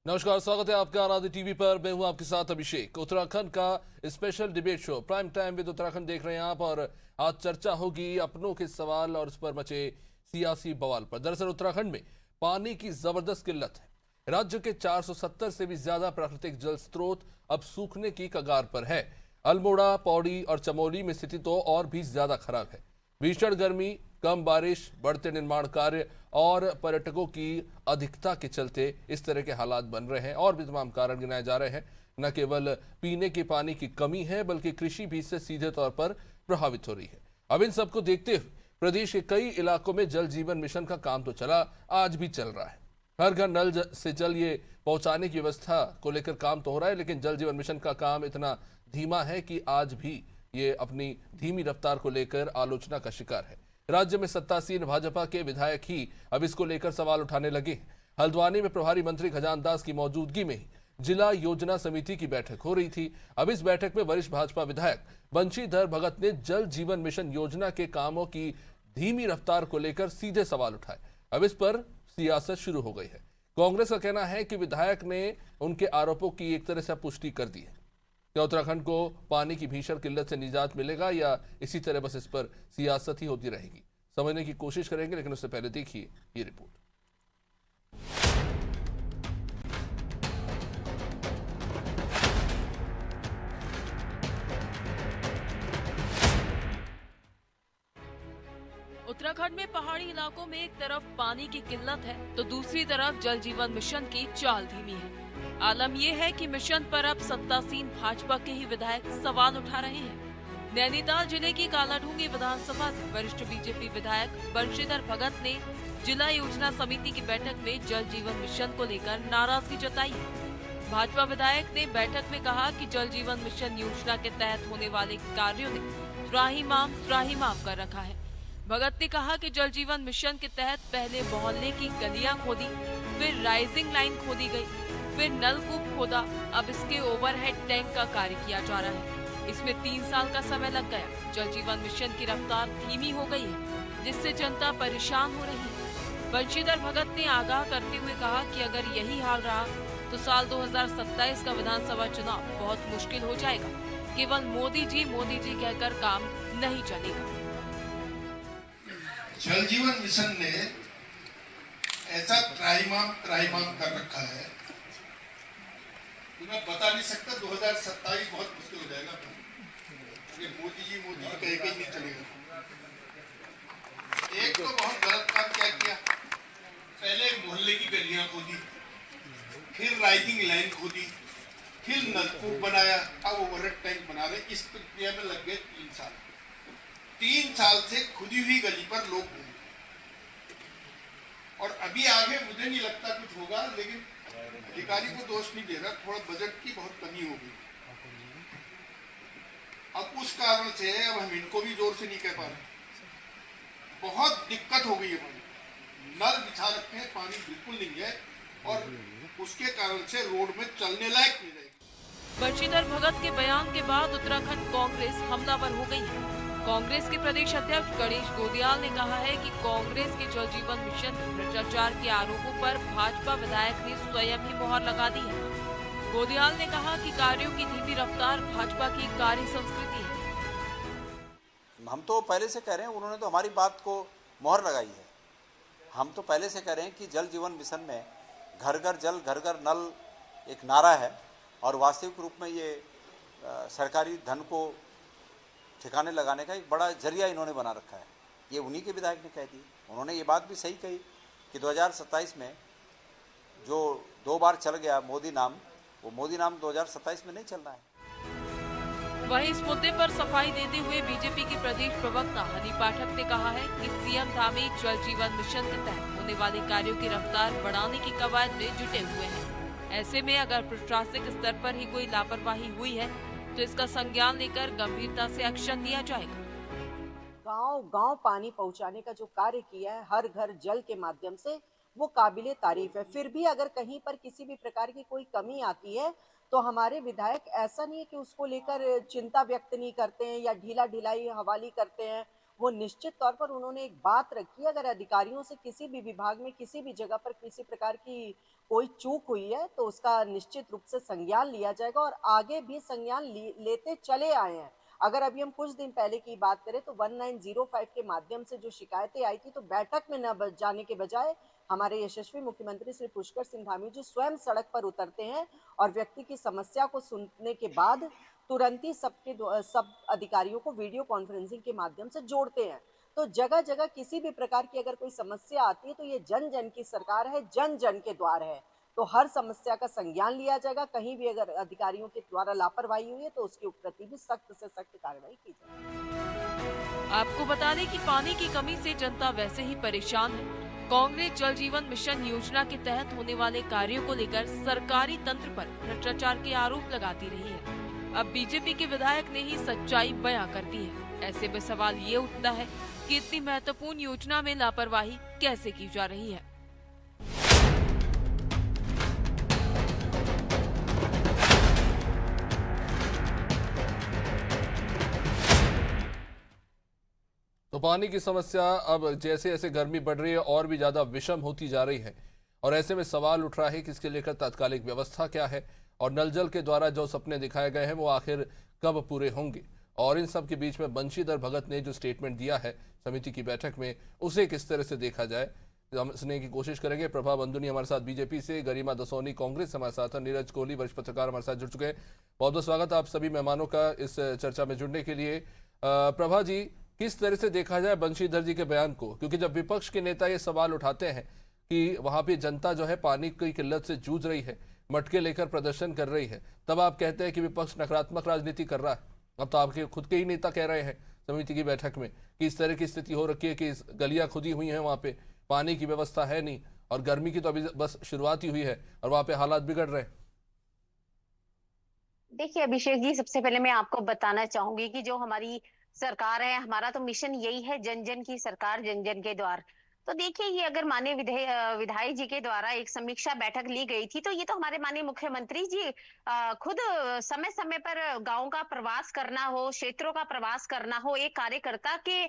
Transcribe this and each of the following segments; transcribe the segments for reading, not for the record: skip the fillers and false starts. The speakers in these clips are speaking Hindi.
नमस्कार, स्वागत है आपका आराध्य टीवी पर। मैं हूं आपके साथ अभिषेक। उत्तराखंड का special debate show prime time with Uttarakhand देख रहे हैं आप, और आज चर्चा होगी अपनों के सवाल और उस पर मचे सियासी बवाल पर। दरअसल उत्तराखंड में पानी की जबरदस्त किल्लत है। राज्य के 470 से भी ज्यादा प्राकृतिक जल स्रोत अब सूखने की कगार पर है। अल्मोड़ा, पौड़ी और चमोली में स्थिति तो और भी ज्यादा खराब है। भीषण गर्मी, कम बारिश, बढ़ते निर्माण कार्य और पर्यटकों की अधिकता के चलते इस तरह के हालात बन रहे हैं, और भी तमाम कारण गिनाए जा रहे हैं। न केवल पीने के पानी की कमी है, बल्कि कृषि भी इससे सीधे तौर पर प्रभावित हो रही है। अब इन सबको देखते हुए प्रदेश के कई इलाकों में जल जीवन मिशन का काम तो चला, आज भी चल रहा है। हर घर नल से जल ये पहुंचाने की व्यवस्था को लेकर काम तो हो रहा है, लेकिन जल जीवन मिशन का काम इतना धीमा है कि आज भी ये अपनी धीमी रफ्तार को लेकर आलोचना का शिकार है। राज्य में सत्तासीन भाजपा के विधायक ही अब इसको लेकर सवाल उठाने लगे। हल्द्वानी में प्रभारी मंत्री खजान दास की मौजूदगी में ही जिला योजना समिति की बैठक हो रही थी। अब इस बैठक में वरिष्ठ भाजपा विधायक बंशीधर भगत ने जल जीवन मिशन योजना के कामों की धीमी रफ्तार को लेकर सीधे सवाल उठाए। अब इस पर सियासत शुरू हो गई है। कांग्रेस का कहना है कि विधायक ने उनके आरोपों की एक तरह से पुष्टि कर दी है। क्या उत्तराखंड को पानी की भीषण किल्लत से निजात मिलेगा, या इसी तरह बस इस पर सियासत ही होती रहेगी? समझने की कोशिश करेंगे, लेकिन उससे पहले देखिए ये रिपोर्ट। उत्तराखंड में पहाड़ी इलाकों में एक तरफ पानी की किल्लत है तो दूसरी तरफ जल जीवन मिशन की चाल धीमी है। आलम यह है कि मिशन पर अब सत्तासीन भाजपा के ही विधायक सवाल उठा रहे हैं। नैनीताल जिले की कालाढूंगी विधानसभा से वरिष्ठ बीजेपी विधायक बंशीधर भगत ने जिला योजना समिति की बैठक में जल जीवन मिशन को लेकर नाराजगी जताई है। भाजपा विधायक ने बैठक में कहा कि जल जीवन मिशन योजना के तहत होने वाले कार्यों ने त्राहिमाम कर रखा है। भगत ने कहा कि जल जीवन मिशन के तहत पहले मोहल्ले की गलियां खोदी, फिर राइजिंग लाइन खोदी गई, फिर नलकूप खोदा, अब इसके ओवरहेड टैंक का कार्य किया जा रहा है। इसमें 3 साल का समय लग गया। जल जीवन मिशन की रफ्तार धीमी हो गई है, जिससे जनता परेशान हो रही है। बंशीधर भगत ने आगाह करते हुए कहा कि अगर यही हाल रहा तो साल 2027 का विधानसभा चुनाव बहुत मुश्किल हो जाएगा। केवल मोदी जी कहकर काम नहीं चलेगा। जल जीवन मिशन ने ऐसा त्राहिमाम कर रखा है कि मैं बता नहीं सकता। 2027 बहुत मुश्किल हो जाएगा। ये मोदी जी कह के नहीं चलेगा। एक तो बहुत गलत काम क्या किया, पहले मोहल्ले की गलियां खोदी, फिर राइजिंग लाइन खोदी, फिर नलकूप बनाया, अब ओवरहेड टैंक बना रहे। इस प्रक्रिया में लग गए 3 साल। 3 साल से खुदी हुई गली पर लोग घूम, और अभी आगे मुझे नहीं लगता कुछ होगा। लेकिन अधिकारी को दोष नहीं दे रहा, थोड़ा बजट की बहुत कमी हो गई। अब उस कारण से अब हम इनको भी जोर से नहीं कह पा रहे। बहुत दिक्कत हो गई है। पानी नल बिछा रखे हैं, पानी बिल्कुल नहीं है, और उसके कारण से रोड में चलने लायक नहीं रहेगी। बंशीधर भगत के बयान के बाद उत्तराखंड कांग्रेस हमलावर हो गई है। कांग्रेस के प्रदेश अध्यक्ष गणेश गोदियाल ने कहा है कि कांग्रेस के जल जीवन मिशन भ्रष्टाचार के आरोपों पर भाजपा विधायक ने स्वयं ही मोहर लगा दी है। गोदियाल ने कहा कि कार्यों की धीमी रफ्तार भाजपा की कार्य संस्कृति है। हम तो पहले से कह रहे हैं, उन्होंने तो हमारी बात को मोहर लगाई है। हम तो पहले से कह रहे हैं कि जल जीवन मिशन में घर घर जल, घर घर नल एक नारा है, और वास्तविक रूप में ये सरकारी धन को ठिकाने लगाने का एक बड़ा जरिया इन्होंने बना रखा है। ये उन्हीं के विधायक ने कह दी। उन्होंने ये बात भी सही कही कि 2027 में जो 2 बार चल गया मोदी नाम, वो मोदी नाम 2027 में नहीं चलना है। वहीं इस मुद्दे पर सफाई देते हुए बीजेपी के प्रदेश प्रवक्ता हनी पाठक ने कहा है कि सीएम धामी जल जीवन मिशन के तहत होने वाले कार्यों की रफ्तार बढ़ाने की कवायद में जुटे हुए हैं। ऐसे में अगर प्रशासनिक स्तर पर ही कोई लापरवाही हुई है तो इसका संज्ञान लेकर गंभीरता से एक्शन लिया जाएगा। गांव-गांव पानी पहुंचाने का जो कार्य किया है हर घर जल के माध्यम से, वो काबिले तारीफ है। फिर भी अगर कहीं पर किसी भी प्रकार की कोई कमी आती है तो हमारे विधायक ऐसा नहीं है कि उसको लेकर चिंता व्यक्त नहीं करते हैं या ढीला ढिलाई हवाली करते हैं। वो निश्चित तौर पर उन्होंने एक बात रखी, अगर अधिकारियों से किसी भी विभाग में किसी भी जगह पर किसी प्रकार की कोई चूक हुई है तो उसका निश्चित रूप से संज्ञान लिया जाएगा और आगे भी संज्ञान लेते चले आए हैं। अगर अभी हम कुछ दिन पहले की बात करें तो 1905 के माध्यम से जो शिकायतें आई थी, तो बैठक में न जाने के बजाय हमारे यशस्वी मुख्यमंत्री श्री पुष्कर सिंह धामी जी स्वयं सड़क पर उतरते हैं और व्यक्ति की समस्या को सुनने के बाद तुरंत ही सब अधिकारियों को वीडियो कॉन्फ्रेंसिंग के माध्यम से जोड़ते हैं। तो जगह जगह किसी भी प्रकार की अगर कोई समस्या आती है तो ये जन जन की सरकार है, जन जन के द्वार है, तो हर समस्या का संज्ञान लिया जाएगा। कहीं भी अगर अधिकारियों के द्वारा लापरवाही हुई है तो उसके प्रति भी सख्त से सख्त कार्रवाई की जाएगी। आपको बता दें कि पानी की कमी से जनता वैसे ही परेशान है। कांग्रेस जल जीवन मिशन योजना के तहत होने वाले कार्यों को लेकर सरकारी तंत्र पर भ्रष्टाचार के आरोप लगाती रही है। अब बीजेपी के विधायक ने ही सच्चाई बयां कर दी है। ऐसे में सवाल ये उठता है कि इतनी महत्वपूर्ण योजना में लापरवाही कैसे की जा रही है। तो पानी की समस्या अब जैसे जैसे गर्मी बढ़ रही है और भी ज्यादा विषम होती जा रही है और ऐसे में सवाल उठ रहा है कि इसके लेकर तात्कालिक व्यवस्था क्या है और नल जल के द्वारा जो सपने दिखाए गए हैं वो आखिर कब पूरे होंगे। और इन सब के बीच में बंशीधर भगत ने जो स्टेटमेंट दिया है समिति की बैठक में, उसे किस तरह से देखा जाए हम सुनने की कोशिश करेंगे। प्रभा बंधुनी हमारे साथ बीजेपी से, गरिमा दसोनी कांग्रेस हमारे साथ, नीरज कोहली वरिष्ठ पत्रकार हमारे साथ जुड़ चुके हैं। बहुत बहुत स्वागत आप सभी मेहमानों का इस चर्चा में जुड़ने के लिए। प्रभा जी, किस तरह से देखा जाए बंशीधर जी के बयान को, क्योंकि जब विपक्ष के नेता ये सवाल उठाते हैं कि वहां पे जनता जो है पानी की किल्लत से जूझ रही है, मटके लेकर प्रदर्शन कर रही है, तब आप कहते हैं कि विपक्ष नकारात्मक राजनीति कर रहा है। अब तो आपके खुद के ही नेता कह रहे हैं समिति की बैठक में कि इस तरह की स्थिति हो रखी है कि गलियां खुदी हुई हैं, वहां पे पानी की व्यवस्था है नहीं और गर्मी की तो अभी बस शुरुआत ही हुई है और वहां पे हालात बिगड़ रहे हैं। देखिए अभिषेक जी, सबसे पहले मैं आपको बताना चाहूंगी कि जो हमारी सरकार है, हमारा तो मिशन यही है, जन जन की सरकार, जन जन के द्वार। तो देखिए, ये अगर माननीय विधायक जी के द्वारा एक समीक्षा बैठक ली गई थी, तो ये तो हमारे माननीय मुख्यमंत्री जी खुद समय समय पर गांव का प्रवास करना हो, क्षेत्रों का प्रवास करना हो, एक कार्यकर्ता के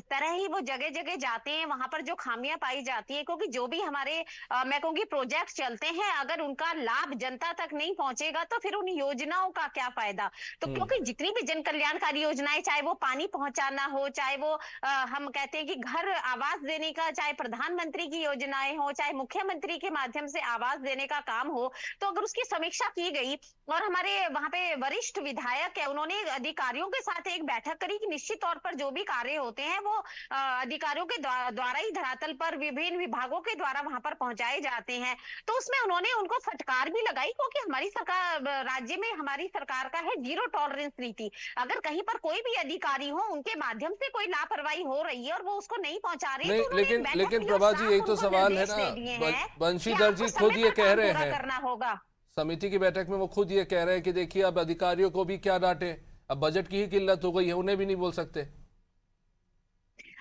तरह ही वो जगह जगह जाते हैं, वहां पर जो खामियां पाई जाती है, क्योंकि जो भी हमारे मैं कहूंगी प्रोजेक्ट चलते हैं, अगर उनका लाभ जनता तक नहीं पहुंचेगा तो फिर उन योजनाओं का क्या फायदा। तो क्योंकि जितनी भी जन कल्याणकारी योजनाएं, चाहे वो पानी पहुंचाना हो, चाहे वो हम कहते हैं कि घर आवास देने का, चाहे प्रधानमंत्री की योजनाएं हो, चाहे मुख्यमंत्री के माध्यम से आवास देने का काम हो, तो अगर उसकी समीक्षा की गई और हमारे वहां पे वरिष्ठ विधायक है, उन्होंने अधिकारियों के साथ एक बैठक करी कि निश्चित तौर पर जो भी कार्य होते हैं वो अधिकारियों के द्वारा ही धरातल पर विभिन्न विभागों के द्वारा वहां पर पहुंचाए जाते हैं। तो उसमें उन्होंने उनको फटकार भी लगाई, क्योंकि हमारी सरकार, राज्य में हमारी सरकार का है जीरो टॉलरेंस नीति। अगर कहीं पर कोई भी अधिकारी हो, उनके माध्यम से कोई लापरवाही हो रही है और वो उसको नहीं पहुंचा रहे, नहीं, लेकिन प्रभा जी, यही तो सवाल है ना, बंशीधर जी खुद ये कह रहे हैं करना होगा। समिति की बैठक में वो खुद ये कह रहे हैं कि देखिए अब अधिकारियों को भी क्या डांटे, अब बजट की ही किल्लत हो गई है, उन्हें भी नहीं बोल सकते।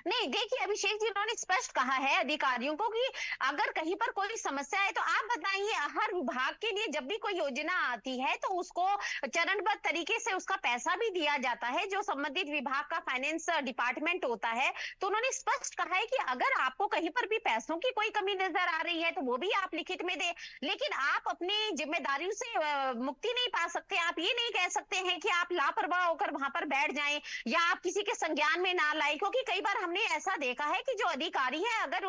नहीं, देखिए अभिषेक जी, उन्होंने स्पष्ट कहा है अधिकारियों को कि अगर कहीं पर कोई समस्या है तो आप बताइए। हर विभाग के लिए जब भी कोई योजना आती है तो उसको चरणबद्ध तरीके से उसका पैसा भी दिया जाता है, जो संबंधित विभाग का फाइनेंस डिपार्टमेंट होता है। तो उन्होंने स्पष्ट कहा है कि अगर आपको कहीं पर भी पैसों की कोई कमी नजर आ रही है तो वो भी आप लिखित में दे, लेकिन आप अपनी जिम्मेदारियों से मुक्ति नहीं पा सकते। आप ये नहीं कह सकते हैं कि आप लापरवाह होकर वहां पर बैठ जाएं या आप किसी के संज्ञान में ना लाए, क्योंकि कई बार हमने ऐसा देखा है कि जो अधिकारी है, अगर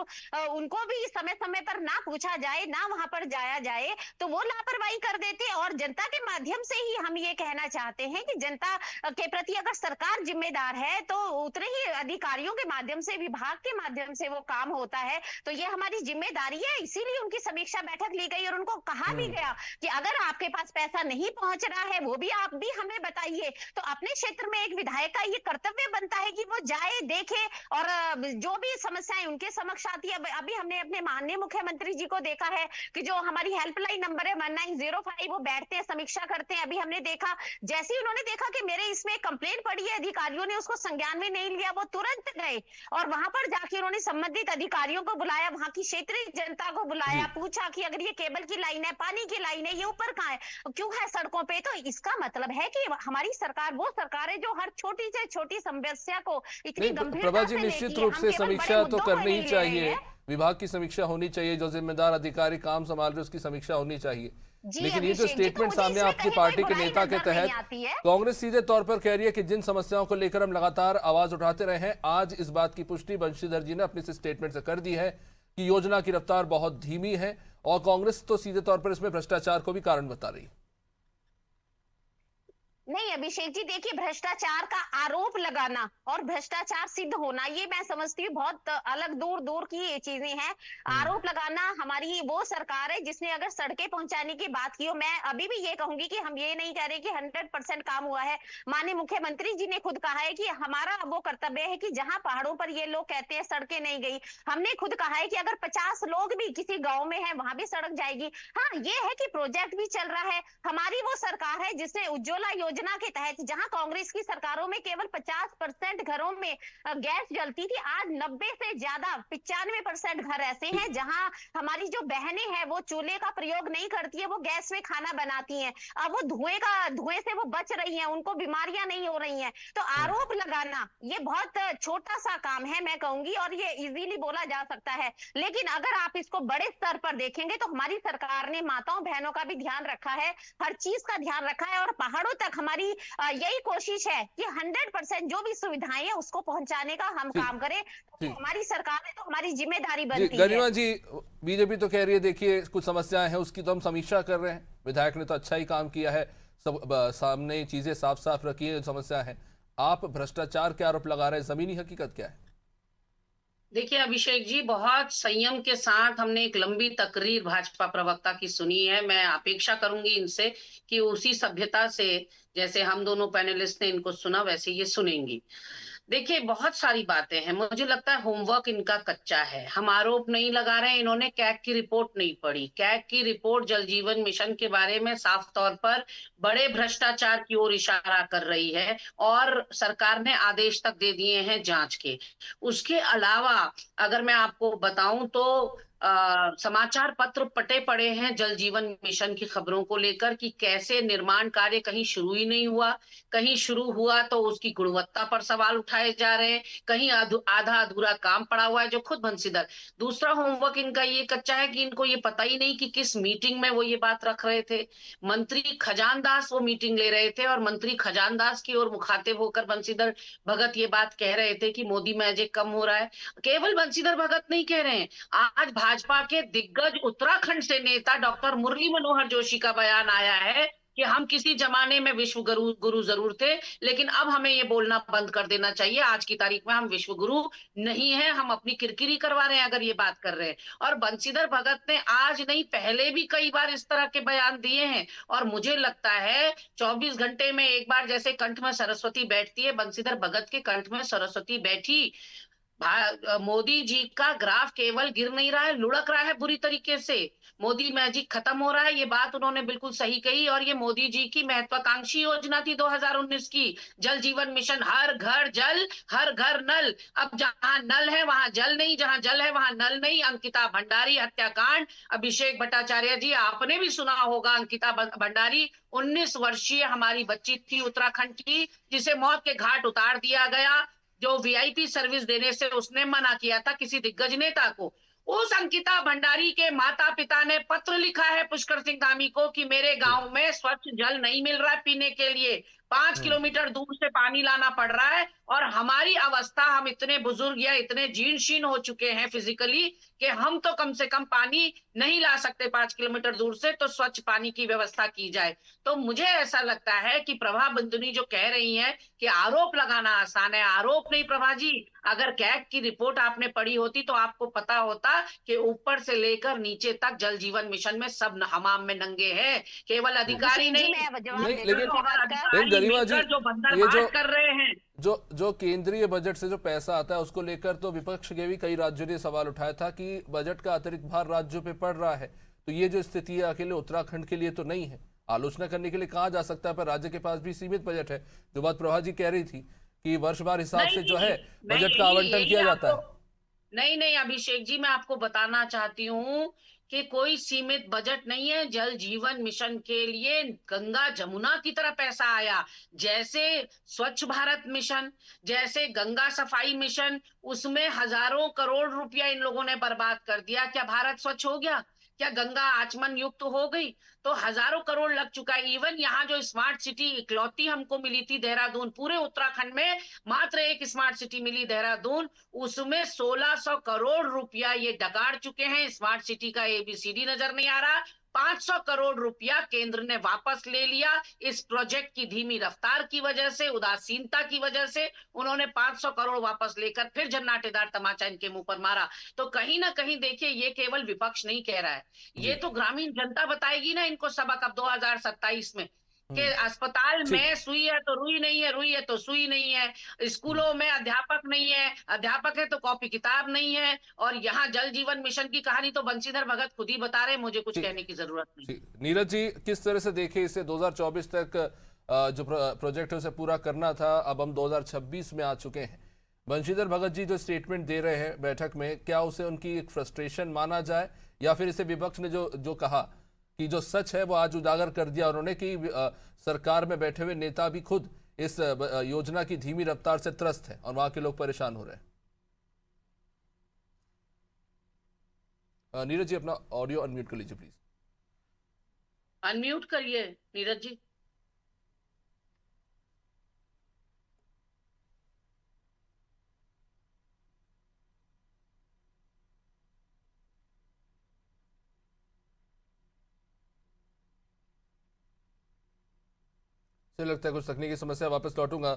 उनको भी समय समय पर ना पूछा जाए, ना वहां पर जाया जाए, तो वो लापरवाही कर देते हैं। और जनता के माध्यम से ही हम ये कहना चाहते हैं कि जनता के प्रति अगर सरकार जिम्मेदार है तो उतने ही अधिकारियों के माध्यम से, विभाग के माध्यम से वो काम होता है। तो ये हमारी जिम्मेदारी है, इसीलिए उनकी समीक्षा बैठक ली गई और उनको कहा भी गया कि अगर आपके पास पैसा नहीं पहुंच रहा है, वो भी आप भी हमें बताइए। तो अपने क्षेत्र में एक विधायक का ये कर्तव्य बनता है कि वो जाए, देखे और जो भी समस्याएं उनके समक्ष आती है, अभी हमने अपने माननीय मुख्यमंत्री जी को देखा है कि जो हमारी हेल्पलाइन नंबर है 1905, वो बैठते हैं, समीक्षा करते हैं। अभी हमने देखा, जैसे ही उन्होंने देखा कि मेरे इसमें कंप्लेंट पड़ी है, अधिकारियों ने उसको संज्ञान में नहीं लिया, वो तुरंत गए और वहां पर जाके उन्होंने संबंधित अधिकारियों को बुलाया, वहां की क्षेत्रीय जनता को बुलाया, पूछा कि अगर ये केबल की लाइन है, पानी की लाइन है, ये ऊपर कहाँ है, क्यों है सड़कों पे। तो इसका मतलब है कि हमारी सरकार वो सरकार है जो हर छोटी से छोटी समस्या को इतनी नहीं गंभीरता प्रभा जी, से निश्चित लेती है। रूप हम से केवल बड़े समीक्षा तो मुद्दों को करनी नहीं ही ले चाहिए, रहे हैं। विभाग की समीक्षा होनी चाहिए, जो जिम्मेदार अधिकारी काम संभाल रहे उसकी समीक्षा होनी चाहिए। जी लेकिन ये जो अभिषेक जी, तो स्टेटमेंट मुझे सामने इसमें आपकी कहीं पार्टी कोई के बुराई नेता के नजर नहीं तहत आती है। कांग्रेस सीधे तौर पर कह रही है कि जिन समस्याओं को लेकर हम लगातार आवाज उठाते रहे हैं, आज इस बात की पुष्टि बंशीधर जी ने अपने इस स्टेटमेंट से कर दी है कि योजना की रफ्तार बहुत धीमी है, और कांग्रेस तो सीधे तौर पर इसमें भ्रष्टाचार को भी कारण बता रही है। नहीं अभिषेक जी, देखिए, भ्रष्टाचार का आरोप लगाना और भ्रष्टाचार सिद्ध होना, ये मैं समझती हूँ बहुत अलग दूर दूर की ये चीजें हैं। आरोप लगाना हमारी वो सरकार है जिसने अगर सड़कें पहुंचाने की बात की हो, मैं अभी भी ये कहूंगी कि हम ये नहीं कह रहे कि 100% काम हुआ है। माननीय मुख्यमंत्री जी ने खुद कहा है कि हमारा वो कर्तव्य है कि जहां पहाड़ों पर ये लोग कहते हैं सड़कें नहीं गई, हमने खुद कहा है कि अगर 50 लोग भी किसी गांव में है वहां भी सड़क जाएगी। हाँ, ये है कि प्रोजेक्ट भी चल रहा है। हमारी वो सरकार है जिसने उज्ज्वला योजना के तहत, जहां कांग्रेस की सरकारों में केवल 50% घरों में गैस जलती थी, आज 90 से ज्यादा 95% घर ऐसे हैं जहां हमारी जो बहनें हैं वो चूल्हे का प्रयोग नहीं करती है, वो गैस में खाना बनाती हैं। अब वो धुएं से वो बच रही हैं, उनको बीमारियां नहीं हो रही हैं। तो आरोप लगाना ये बहुत छोटा सा काम है मैं कहूंगी, और ये इजीली बोला जा सकता है। लेकिन अगर आप इसको बड़े स्तर पर देखेंगे तो हमारी सरकार ने माताओं बहनों का भी ध्यान रखा है, हर चीज का ध्यान रखा है, और पहाड़ों तक हमारी यही कोशिश है कि 100% जो भी सुविधाएं हैं उसको पहुंचाने का हम काम करें। तो हमारी सरकार है तो हमारी जिम्मेदारी जी बनती है। गरिमा जी, बीजेपी तो कह रही है देखिए कुछ समस्याएं हैं उसकी तो हम समीक्षा कर रहे हैं, विधायक ने तो अच्छा ही काम किया है, सब सामने चीजें साफ साफ रखी है, समस्या है। आप भ्रष्टाचार के आरोप लगा रहे हैं, जमीनी हकीकत क्या है? देखिए अभिषेक जी, बहुत संयम के साथ हमने एक लंबी तकरीर भाजपा प्रवक्ता की सुनी है। मैं अपेक्षा करूंगी इनसे कि उसी सभ्यता से जैसे हम दोनों पैनलिस्ट ने इनको सुना वैसे ये सुनेंगी। देखिए, बहुत सारी बातें हैं, मुझे लगता है होमवर्क इनका कच्चा है। हम आरोप नहीं लगा रहे हैं, इन्होंने कैग की रिपोर्ट नहीं पढ़ी। कैग की रिपोर्ट जल जीवन मिशन के बारे में साफ तौर पर बड़े भ्रष्टाचार की ओर इशारा कर रही है, और सरकार ने आदेश तक दे दिए हैं जांच के। उसके अलावा अगर मैं आपको बताऊं तो समाचार पत्र पटे पड़े हैं जल जीवन मिशन की खबरों को लेकर कि कैसे निर्माण कार्य कहीं शुरू ही नहीं हुआ, कहीं शुरू हुआ तो उसकी गुणवत्ता पर सवाल उठाए जा रहे हैं, कहीं आधा अधूरा काम पड़ा हुआ है, जो खुद बंशीधर। दूसरा होमवर्क इनका ये कच्चा है कि इनको ये पता ही नहीं कि किस मीटिंग में वो ये बात रख रहे थे। मंत्री खजानदास वो मीटिंग ले रहे थे, और मंत्री खजानदास की ओर मुखातिब होकर बंशीधर भगत ये बात कह रहे थे कि मोदी मैजिक कम हो रहा है। केवल बंशीधर भगत नहीं कह रहे हैं, आज भाजपा के दिग्गज उत्तराखंड से नेता डॉक्टर मुरली मनोहर जोशी का बयान आया है कि हम किसी जमाने में विश्व गुरु जरूर थे, लेकिन अब हमें ये बोलना बंद कर देना चाहिए, आज की तारीख में हम विश्व गुरु नहीं है, हम अपनी किरकिरी करवा रहे हैं अगर ये बात कर रहे हैं। और बंशीधर भगत ने आज नहीं पहले भी कई बार इस तरह के बयान दिए हैं, और मुझे लगता है 24 घंटे में एक बार जैसे कंठ में सरस्वती बैठती है, बंशीधर भगत के कंठ में सरस्वती बैठी। मोदी जी का ग्राफ केवल गिर नहीं रहा है, लुढ़क रहा है बुरी तरीके से। मोदी मैजिक खत्म हो रहा है, ये बात उन्होंने बिल्कुल सही कही। और ये मोदी जी की महत्वाकांक्षी योजना थी 2019 की, जल जीवन मिशन, हर घर जल हर घर नल। अब जहां नल है वहां जल नहीं, जहां जल है वहां नल नहीं। अंकिता भंडारी हत्याकांड, अभिषेक भट्टाचार्य जी आपने भी सुना होगा, अंकिता भंडारी 19 वर्षीय हमारी बच्ची थी उत्तराखंड की, जिसे मौत के घाट उतार दिया गया, जो वीआईपी सर्विस देने से उसने मना किया था किसी दिग्गज नेता को। उस अंकिता भंडारी के माता पिता ने पत्र लिखा है पुष्कर सिंह धामी को कि मेरे गांव में स्वच्छ जल नहीं मिल रहा है पीने के लिए, 5 किलोमीटर दूर से पानी लाना पड़ रहा है, और हमारी अवस्था, हम इतने बुजुर्ग या इतने जीर्ण हो चुके हैं फिजिकली कि हम तो कम से कम पानी नहीं ला सकते 5 किलोमीटर दूर से, तो स्वच्छ पानी की व्यवस्था की जाए। तो मुझे ऐसा लगता है कि प्रभा बंदुनी जो कह रही हैं कि आरोप लगाना आसान है, आरोप नहीं प्रभा जी। अगर कैग की रिपोर्ट आपने पढ़ी होती तो आपको पता होता कि ऊपर से लेकर नीचे तक जल जीवन मिशन में सब हमाम में नंगे हैं, केवल अधिकारी नहीं, गरिमा जी, जो बंदरबांट कर रहे हैं, जो केंद्रीय बजट से जो पैसा आता है उसको लेकर तो विपक्ष के भी कई राज्यों ने सवाल उठाया था कि बजट का अतिरिक्त भार राज्यों पे पड़ रहा है, तो ये जो स्थिति है अकेले उत्तराखंड के लिए तो नहीं है। आलोचना करने के लिए कहा जा सकता है, पर राज्य के पास भी सीमित बजट है। जो बात प्रभा जी कह रही थी कि वर्षवार हिसाब से जो है बजट का आवंटन किया जाता है। नहीं अभिषेक जी, मैं आपको बताना चाहती हूँ कि कोई सीमित बजट नहीं है। जल जीवन मिशन के लिए गंगा जमुना की तरह पैसा आया। जैसे स्वच्छ भारत मिशन, जैसे गंगा सफाई मिशन, उसमें हजारों करोड़ रुपया इन लोगों ने बर्बाद कर दिया। क्या भारत स्वच्छ हो गया? क्या गंगा आचमन युक्त हो गई? तो हजारों करोड़ लग चुका है। इवन यहाँ जो स्मार्ट सिटी इकलौती हमको मिली थी देहरादून, पूरे उत्तराखंड में मात्र एक स्मार्ट सिटी मिली देहरादून, उसमें 1600 करोड़ रुपया ये डकार चुके हैं। स्मार्ट सिटी का एबीसीडी नजर नहीं आ रहा। 500 करोड़ रुपया केंद्र ने वापस ले लिया। इस प्रोजेक्ट की धीमी रफ्तार की वजह से, उदासीनता की वजह से उन्होंने 500 करोड़ वापस लेकर फिर जन्नाटेदार तमाचा इनके मुंह पर मारा। तो कहीं ना कहीं देखिए, ये केवल विपक्ष नहीं कह रहा है, ये तो ग्रामीण जनता बताएगी ना इनको सबक अब 2027 में, कि अस्पताल में सुई है तो रुई नहीं है, रुई है तो सुई नहीं है, स्कूलों में अध्यापक नहीं है, अध्यापक है तो कॉपी किताब नहीं है, और यहाँ जल जीवन मिशन की कहानी तो बंशीधर भगत खुद ही बता रहे, मुझे कुछ कहने की जरूरत नहीं। नीरज जी, किस तरह से देखे इसे? 2024 तक जो प्रोजेक्ट है उसे पूरा करना था, अब हम 2026 में आ चुके हैं। बंशीधर भगत जी जो स्टेटमेंट दे रहे हैं बैठक में, क्या उसे उनकी एक फ्रस्ट्रेशन माना जाए, या फिर इसे विपक्ष ने जो कहा कि जो सच है वो आज उजागर कर दिया उन्होंने, कि सरकार में बैठे हुए नेता भी खुद इस योजना की धीमी रफ्तार से त्रस्त है और वहां के लोग परेशान हो रहे हैं? नीरज जी, अपना ऑडियो अनम्यूट कर लीजिए प्लीज। अनम्यूट करिए नीरज जी। लगता है कुछ तकनीकी समस्या, वापस लौटूंगा।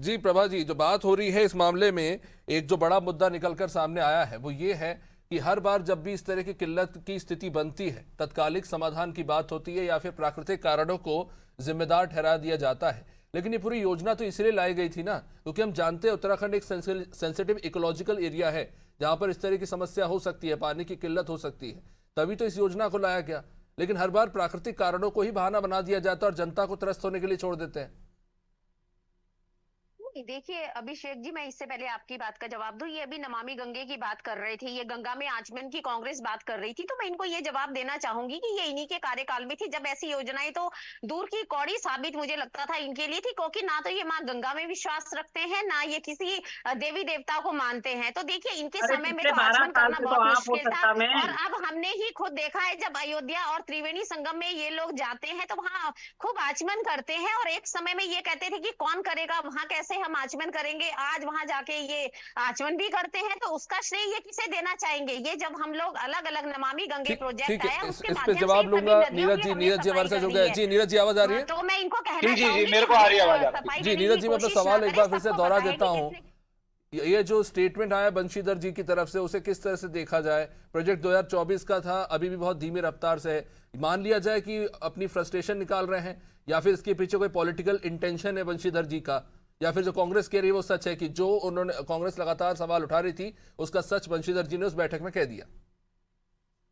जी प्रभा जी, जो बात हो रही है इस मामले में, एक जो बड़ा मुद्दा निकलकर सामने आया है वो ये है कि हर बार जब भी इस तरह की किल्लत की स्थिति बनती है, तत्कालिक समाधान की बात होती है या फिर प्राकृतिक कारणों को जिम्मेदार ठहरा दिया जाता है। लेकिन ये पूरी योजना तो इसलिए लाई गई थी ना, क्योंकि हम जानते हैं उत्तराखंड एक सेंसिटिव इकोलॉजिकल एरिया है जहां पर इस तरह की समस्या हो सकती है, पानी की किल्लत हो सकती है, तभी तो इस योजना को लाया गया। लेकिन हर बार प्राकृतिक कारणों को ही बहाना बना दिया जाता है और जनता को त्रस्त होने के लिए छोड़ देते हैं। देखिए अभिषेक जी, मैं इससे पहले आपकी बात का जवाब दूं। ये अभी नमामि गंगे की बात कर रहे थे, ये गंगा में आचमन की कांग्रेस बात कर रही थी, तो मैं इनको ये जवाब देना चाहूंगी कि ये इन्हीं के कार्यकाल में थी जब ऐसी योजनाएं तो दूर की कौड़ी साबित मुझे लगता था इनके लिए थी, क्योंकि ना तो ये माँ गंगा में विश्वास रखते हैं, ना ये किसी देवी देवता को मानते हैं। तो देखिए इनके समय में तो आचमन करना बहुत मुश्किल था, और अब हमने ही खुद देखा है जब अयोध्या और त्रिवेणी संगम में ये लोग जाते हैं तो वहां खूब आचमन करते हैं, और एक समय में ये कहते थे कि कौन करेगा वहां, कैसे हम आचमन करेंगे। आज वहां जाके ये आचमन भी करते हैं, तो उसका श्रेय ये किसे देना चाहेंगे? ये जब हम लोग अलग अलग नमामि गंगे प्रोजेक्ट आया उसके माध्यम से जवाब लूंगा। नीरज जी हमारे साथ हो गए। जी नीरज जी, आवाज आ रही है? तो मैं इनको कहना जी मेरे को आ रही है आवाज। जी नीरज जी, मैं अपना सवाल एक बार फिर से दोहरा देता हूँ। ये जो स्टेटमेंट आया बंशीधर जी की तरफ से, उसे किस तरह से देखा जाए? प्रोजेक्ट 2024 का था, अभी भी बहुत धीमी रफ्तार से है। मान लिया जाए कि अपनी फ्रस्ट्रेशन निकाल रहे हैं, या फिर इसके पीछे कोई पॉलिटिकल इंटेंशन है बंशीधर जी का, या फिर जो कांग्रेस कह रही है वो सच है कि जो उन्होंने कांग्रेस लगातार सवाल उठा रही थी उसका सच बंशीधर जी ने उस बैठक में कह दिया?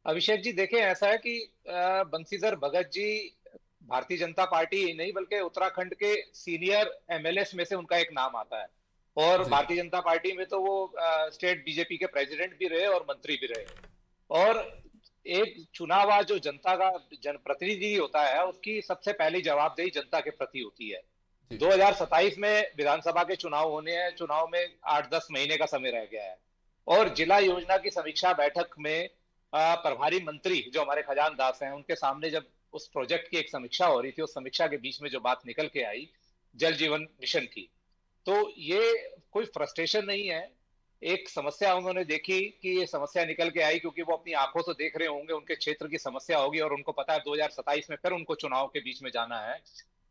अभिषेक जी देखें, ऐसा है कि बंशीधर भगत जी भारतीय जनता पार्टी ही नहीं बल्कि उत्तराखंड के सीनियर एमएलएस में से उनका एक नाम आता है, और भारतीय जनता पार्टी में तो वो स्टेट बीजेपी के प्रेसिडेंट भी रहे और मंत्री भी रहे। और एक चुनाव जो जनता का जनप्रतिनिधि होता है उसकी सबसे पहली जवाबदेही जनता के प्रति होती है। 2027 में विधानसभा के चुनाव होने हैं, चुनाव में 8-10 महीने का समय रह गया है, और जिला योजना की समीक्षा बैठक में प्रभारी मंत्री जो हमारे खजान दास हैं उनके सामने जब उस प्रोजेक्ट की एक समीक्षा हो रही थी, उस समीक्षा के बीच में जो बात निकल के आई जल जीवन मिशन की, तो ये कोई फ्रस्ट्रेशन नहीं है, एक समस्या उन्होंने देखी कि ये समस्या निकल के आई क्योंकि वो अपनी आंखों से देख रहे होंगे उनके क्षेत्र की समस्या होगी, और उनको पता है 2027 में फिर उनको चुनाव के बीच में जाना है,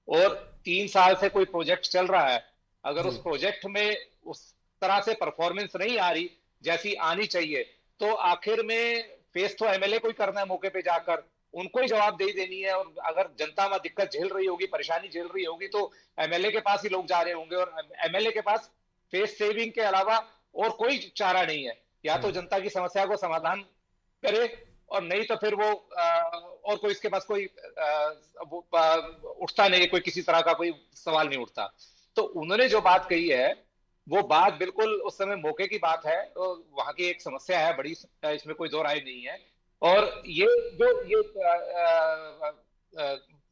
और 3 साल से कोई प्रोजेक्ट चल रहा है, अगर उस प्रोजेक्ट में उस तरह से परफॉर्मेंस नहीं आ रही जैसी आनी चाहिए, तो आखिर में फेस तो एमएलए को ही करना है मौके पे जाकर, उनको ही जवाबदेही देनी है। और अगर जनता में दिक्कत झेल रही होगी, परेशानी झेल रही होगी, तो एमएलए के पास ही लोग जा रहे होंगे, और एमएलए के पास फेस सेविंग के अलावा और कोई चारा नहीं है। या तो जनता की समस्या को समाधान करे, और नहीं तो फिर वो और कोई इसके पास कोई उठता नहीं, कोई किसी तरह का कोई सवाल नहीं उठता। तो उन्होंने जो बात कही है वो बात बिल्कुल उस समय मौके की बात है, और वहां की एक समस्या है बड़ी, इसमें कोई दो राय नहीं है। और ये जो ये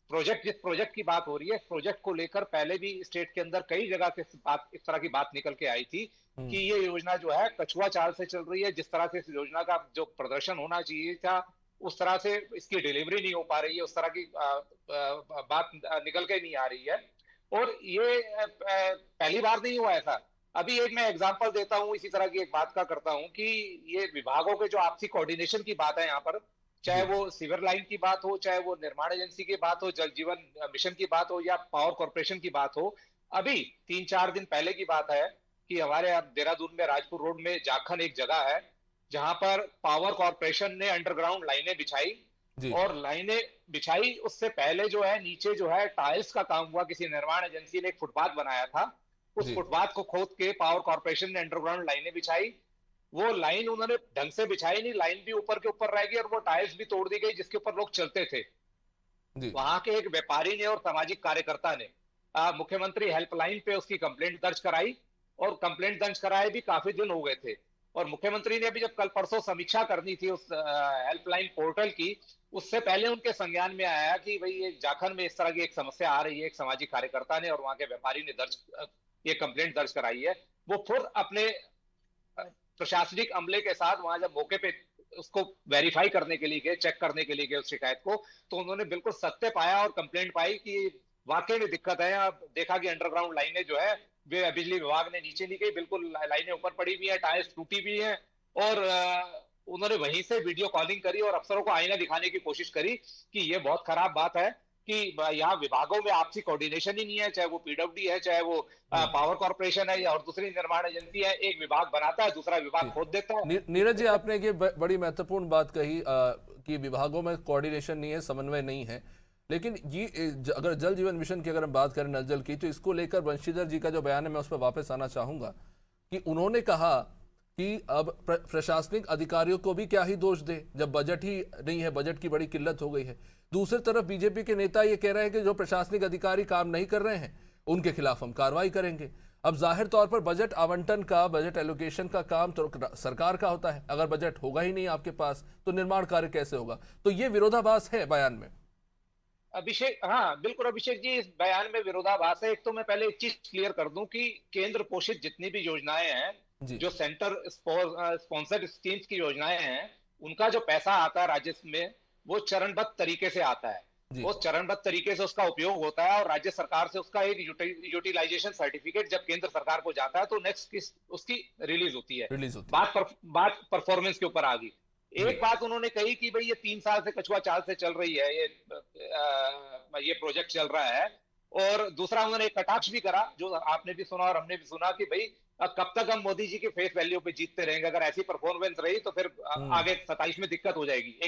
प्रोजेक्ट, जिस प्रोजेक्ट की बात हो रही है, प्रोजेक्ट को लेकर पहले भी स्टेट के अंदर कई जगह से बात, इस तरह की बात निकल के आई थी कि ये योजना जो है कछुआ चाल से चल रही है। जिस तरह से इस योजना का जो प्रदर्शन होना चाहिए था उस तरह से इसकी डिलीवरी नहीं हो पा रही है, उस तरह की बात निकल के नहीं आ रही है। और ये पहली बार नहीं हुआ ऐसा। अभी एक मैं एग्जांपल देता हूं, इसी तरह की एक बात का करता हूं कि ये विभागों के जो आपसी कोऑर्डिनेशन की बात है यहाँ पर, चाहे वो सीवर लाइन की बात हो, चाहे वो निर्माण एजेंसी की बात हो, जल जीवन मिशन की बात हो, या पावर कॉर्पोरेशन की बात हो। अभी 3-4 दिन पहले की बात है कि हमारे यहाँ देहरादून में राजपुर रोड में जाखन एक जगह है जहां पर पावर कॉर्पोरेशन ने अंडरग्राउंड लाइनें बिछाई, और लाइनें बिछाई उससे पहले जो है नीचे जो है टाइल्स का काम हुआ। किसी निर्माण एजेंसी ने एक फुटपाथ बनाया था, उस फुटपाथ को खोद के पावर कॉर्पोरेशन ने अंडरग्राउंड लाइनें बिछाई। वो लाइन उन्होंने ढंग से बिछाई नहीं, लाइन भी ऊपर के ऊपर रह गई, और वो टाइल्स भी तोड़ दी गई जिसके ऊपर लोग चलते थे। वहां के एक व्यापारी ने और सामाजिक कार्यकर्ता ने मुख्यमंत्री हेल्पलाइन पे उसकी कंप्लेंट दर्ज कराई, और कंप्लेंट दर्ज कराए भी काफी दिन हो गए थे। और मुख्यमंत्री ने अभी जब कल परसों समीक्षा करनी थी उस हेल्पलाइन पोर्टल की, उससे पहले उनके संज्ञान में आया कि भाई ये जाखन में इस तरह की एक समस्या आ रही है, एक सामाजिक कार्यकर्ता ने और वहां के व्यापारी ने ये कंप्लेंट दर्ज कराई है। वो खुद अपने प्रशासनिक अमले के साथ वहां जब मौके पे उसको वेरीफाई करने के लिए गए, चेक करने के लिए गए उस शिकायत को, तो उन्होंने बिल्कुल सत्य पाया और कंप्लेंट पाई कि वाकई में दिक्कत है। अब देखा कि अंडरग्राउंड लाइनें जो है वे बिजली विभाग ने नीचे नहीं गई, बिल्कुल लाइनें ऊपर पड़ी हुई है, टायर्स टूटी हुई है। और उन्होंने वहीं से वीडियो कॉलिंग करी और अफसरों को आईना दिखाने की कोशिश करी कि ये बहुत खराब बात है कि यहाँ विभागों में आपसी कोऑर्डिनेशन ही नहीं है, चाहे वो पीडब्ल्यूडी है, चाहे वो पावर कॉर्पोरेशन है, या और दूसरी निर्माण एजेंसी है। एक विभाग बनाता है, दूसरा विभाग खोद देता है। नीरज जी, आपने ये बड़ी महत्वपूर्ण बात कही कि विभागों में कोऑर्डिनेशन नहीं है, समन्वय नहीं है। लेकिन ये अगर जल जीवन मिशन की अगर हम बात करें, नल जल की, तो इसको लेकर बंशीधर जी का जो बयान है मैं उस पर वापस आना चाहूंगा कि उन्होंने कहा कि अब प्रशासनिक अधिकारियों को भी क्या ही दोष दे जब बजट ही नहीं है, बजट की बड़ी किल्लत हो गई है। दूसरी तरफ बीजेपी के नेता ये कह रहे हैं कि जो प्रशासनिक अधिकारी काम नहीं कर रहे हैं उनके खिलाफ हम कार्रवाई करेंगे। अब जाहिर तौर पर बजट आवंटन का, बजट एलोकेशन का काम तो सरकार का होता है। अगर बजट होगा ही नहीं आपके पास तो निर्माण कार्य कैसे होगा? तो ये विरोधाभास है बयान में। अभिषेक, हाँ बिल्कुल अभिषेक जी, इस बयान में विरोधाभास है। एक तो मैं पहले एक चीज क्लियर कर दूं कि केंद्र पोषित जितनी भी योजनाएं हैं, जो सेंटर स्पॉन्सर्ड स्कीम्स की योजनाएं हैं, उनका जो पैसा आता है राजस्व में वो चरणबद्ध तरीके से आता है। वो चरणबद्ध तरीके से उसका उपयोग होता है, और राज्य सरकार से उसका एक यूटिलाइजेशन सर्टिफिकेट जब केंद्र सरकार को जाता है तो नेक्स्ट उसकी रिलीज होती है। बात परफॉर्मेंस के ऊपर आ गई। एक बात उन्होंने कही कि भाई ये 3 साल से कछुआ चाल से चल रही है, ये प्रोजेक्ट चल रहा है। और दूसरा उन्होंने एक कटाक्ष भी करा, जो आपने भी सुना और हमने भी सुना, कि भाई कब तक हम मोदी जी के फेस वैल्यू पे जीतते रहेंगे, अगर ऐसी परफॉर्मेंस रही तो फिर आगे 27 में दिक्कत हो जाएगी।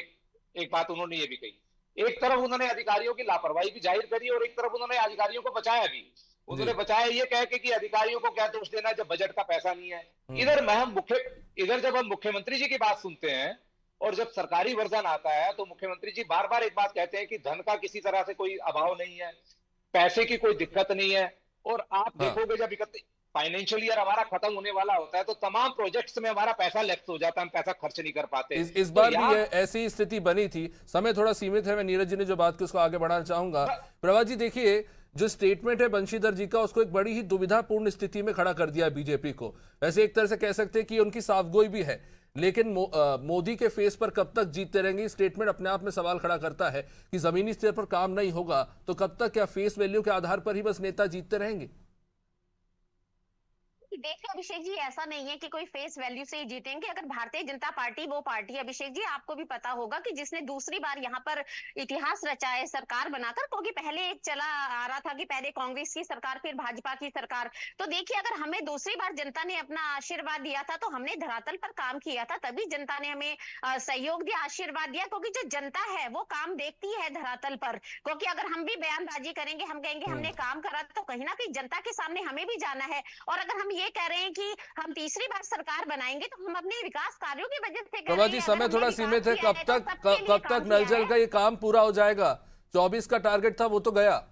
एक बात उन्होंने ये भी कही। एक तरफ उन्होंने अधिकारियों की लापरवाही भी जाहिर करी, और एक तरफ उन्होंने अधिकारियों को बचाया भी। उन्होंने बचाया ये कह के कि अधिकारियों को क्या दोष देना जब बजट का पैसा नहीं है। इधर जब हम मुख्यमंत्री जी की बात सुनते हैं और जब सरकारी वर्जन आता है तो मुख्यमंत्री जी बार बार एक बात कहते हैं कि धन का किसी तरह से कोई अभाव नहीं है, पैसे की कोई दिक्कत नहीं है। और आप देखोगे जब फाइनेंशियल ईयर हमारा खत्म होने वाला होता है तो तमाम प्रोजेक्ट्स में हमारा पैसा लैप्स हो जाता है, हम पैसा खर्च नहीं कर पाते। इस बार भी ऐसी स्थिति बनी थी। समय थोड़ा सीमित है, मैं नीरज जी ने जो बात की उसको आगे बढ़ाना चाहूंगा। प्रभा जी, देखिए जो स्टेटमेंट है बंशीधर जी का, उसको एक बड़ी ही दुविधापूर्ण स्थिति में खड़ा कर दिया बीजेपी को। वैसे एक तरह से कह सकते हैं कि उनकी साफगोई भी है, लेकिन मोदी के फेस पर कब तक जीतते रहेंगे? स्टेटमेंट अपने आप में सवाल खड़ा करता है कि जमीनी स्तर पर काम नहीं होगा तो कब तक क्या फेस वैल्यू के आधार पर ही बस नेता जीतते रहेंगे? देखिए अभिषेक जी, ऐसा नहीं है कि कोई फेस वैल्यू से ही जीतेंगे। अगर भारतीय जनता पार्टी वो पार्टी है अभिषेक जी, आपको भी पता होगा कि जिसने दूसरी बार यहाँ पर इतिहास रचा है सरकार बनाकर, क्योंकि पहले एक चला आ रहा था कि पहले कांग्रेस की सरकार फिर भाजपा की सरकार। तो देखिए अगर हमें दूसरी बार जनता ने अपना आशीर्वाद दिया था तो हमने धरातल पर काम किया था, तभी जनता ने हमें सहयोग दिया, आशीर्वाद दिया। क्योंकि जो जनता है वो काम देखती है धरातल पर। क्योंकि अगर हम भी बयानबाजी करेंगे, हम कहेंगे हमने काम करा, तो कहीं ना कहीं जनता के सामने हमें भी जाना है। और अगर हम ये कह रहे हैं कि हम तीसरी बार सरकार बनाएंगे तो हम अपने विकास कार्यों की वजह से कह प्रभा रहे जी, हैं। समय अगर थोड़ा हमने सीमित है, विकास किया है, तो सबके लिए कब तक काम नल किया जल है। का ये काम पूरा हो जाएगा? 24 का टारगेट था, वो तो गया।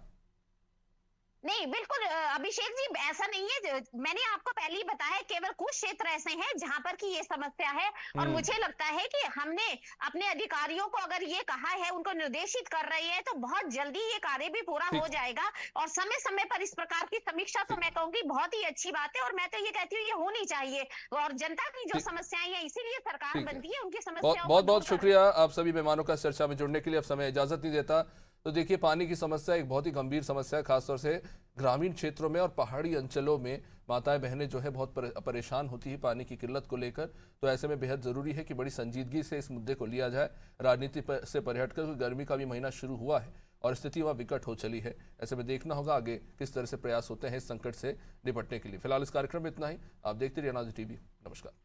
नहीं बिल्कुल अभिषेक जी, ऐसा नहीं है। मैंने आपको पहले ही बताया, केवल कुछ क्षेत्र ऐसे हैं जहां पर की ये समस्या है। और मुझे लगता है कि हमने अपने अधिकारियों को अगर ये कहा है, उनको निर्देशित कर रही है, तो बहुत जल्दी ये कार्य भी पूरा हो जाएगा। और समय समय पर इस प्रकार की समीक्षा तो मैं कहूंगी बहुत ही अच्छी बात है। और मैं तो ये कहती हूँ ये होनी चाहिए। और जनता की जो समस्याएं हैं, इसीलिए सरकार बनती है, उनकी समस्याओं बहुत को बहुत दूर करने। शुक्रिया आप सभी मेहमानों का इस चर्चा में जुड़ने के लिए। अब समय इजाजत नहीं देता। तो देखिए, पानी की समस्या एक बहुत ही गंभीर समस्या है, खासतौर से ग्रामीण क्षेत्रों में और पहाड़ी अंचलों में माताएं बहनें जो है बहुत परेशान होती है पानी की किल्लत को लेकर। तो ऐसे में बेहद ज़रूरी है कि बड़ी संजीदगी से इस मुद्दे को लिया जाए, राजनीति से परे हटकर, क्योंकि गर्मी का भी महीना शुरू हुआ है और स्थिति वहाँ विकट हो चली है। ऐसे में देखना होगा आगे किस तरह से प्रयास होते हैं इस संकट से निपटने के लिए। फिलहाल इस कार्यक्रम में इतना ही। आप देखते रहिए अनाज टीवी। नमस्कार।